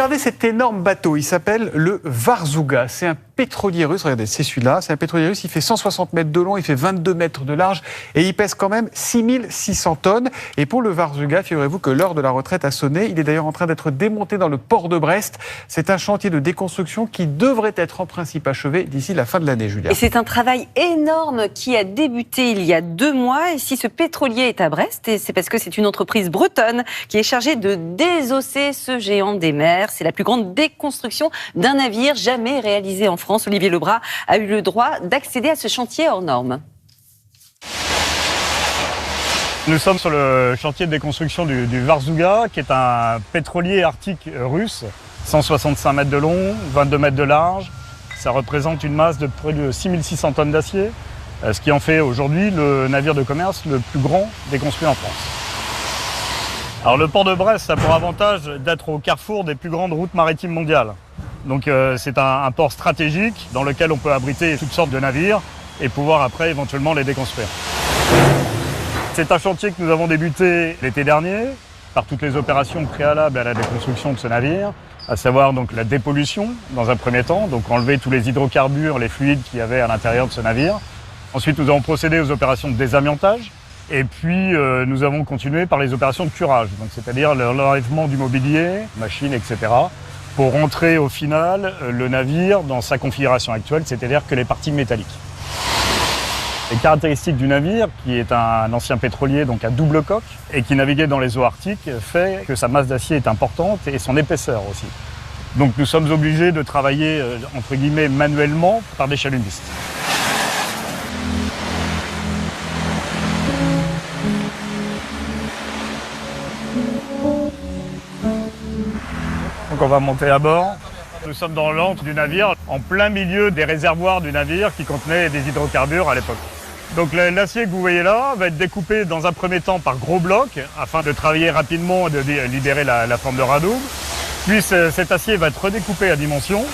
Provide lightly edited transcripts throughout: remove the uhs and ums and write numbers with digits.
Regardez cet énorme bateau, il s'appelle le Varzuga. C'est un pétrolier russe, regardez, c'est celui-là. C'est un pétrolier russe, il fait 160 mètres de long, il fait 22 mètres de large et il pèse quand même 6600 tonnes. Et pour le Varzuga, figurez-vous que l'heure de la retraite a sonné. Il est d'ailleurs en train d'être démonté dans le port de Brest. C'est un chantier de déconstruction qui devrait être en principe achevé d'ici la fin de l'année, Julia. Et c'est un travail énorme qui a débuté il y a 2 mois. Et si ce pétrolier est à Brest, c'est parce que c'est une entreprise bretonne qui est chargée de désosser ce géant des mers. C'est la plus grande déconstruction d'un navire jamais réalisée en France. Olivier Lebras a eu le droit d'accéder à ce chantier hors norme. Nous sommes sur le chantier de déconstruction du Varzuga, qui est un pétrolier arctique russe, 165 mètres de long, 22 mètres de large. Ça représente une masse de près de 6600 tonnes d'acier, ce qui en fait aujourd'hui le navire de commerce le plus grand déconstruit en France. Alors le port de Brest a pour avantage d'être au carrefour des plus grandes routes maritimes mondiales. Donc c'est un port stratégique dans lequel on peut abriter toutes sortes de navires et pouvoir après éventuellement les déconstruire. C'est un chantier que nous avons débuté l'été dernier par toutes les opérations préalables à la déconstruction de ce navire, à savoir donc la dépollution dans un premier temps, donc enlever tous les hydrocarbures, les fluides qu'il y avait à l'intérieur de ce navire. Ensuite nous avons procédé aux opérations de désamiantage. Et puis, nous avons continué par les opérations de curage, c'est-à-dire l'enlèvement du mobilier, machines, etc., pour rentrer au final le navire dans sa configuration actuelle, c'est-à-dire que les parties métalliques. Les caractéristiques du navire, qui est un ancien pétrolier, donc à double coque, et qui naviguait dans les eaux arctiques, fait que sa masse d'acier est importante et son épaisseur aussi. Donc nous sommes obligés de travailler, entre guillemets, manuellement par des chalunistes. Donc on va monter à bord. Nous sommes dans l'antre du navire, en plein milieu des réservoirs du navire qui contenaient des hydrocarbures à l'époque. Donc l'acier que vous voyez là va être découpé dans un premier temps par gros blocs afin de travailler rapidement et de libérer la forme de radoub. Puis cet acier va être redécoupé à dimension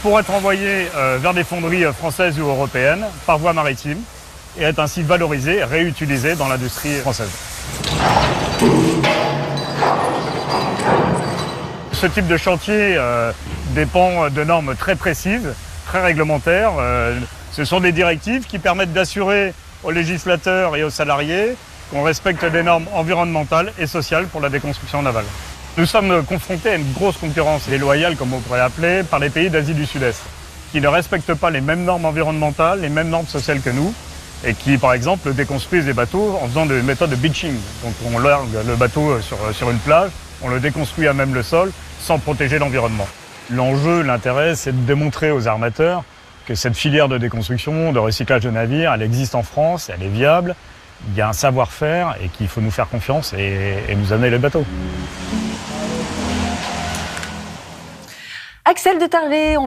pour être envoyé vers des fonderies françaises ou européennes par voie maritime et être ainsi valorisé, réutilisé dans l'industrie française. Ce type de chantier dépend de normes très précises, très réglementaires. Ce sont des directives qui permettent d'assurer aux législateurs et aux salariés qu'on respecte des normes environnementales et sociales pour la déconstruction navale. Nous sommes confrontés à une grosse concurrence déloyale, comme on pourrait l'appeler, par les pays d'Asie du Sud-Est, qui ne respectent pas les mêmes normes environnementales, les mêmes normes sociales que nous, et qui, par exemple, déconstruisent des bateaux en faisant des méthodes de beaching. Donc on largue le bateau sur une plage, on le déconstruit à même le sol, sans protéger l'environnement. L'enjeu, l'intérêt, c'est de démontrer aux armateurs que cette filière de déconstruction, de recyclage de navires, elle existe en France, elle est viable, il y a un savoir-faire et qu'il faut nous faire confiance et nous amener le bateau. Axel de Tarlet.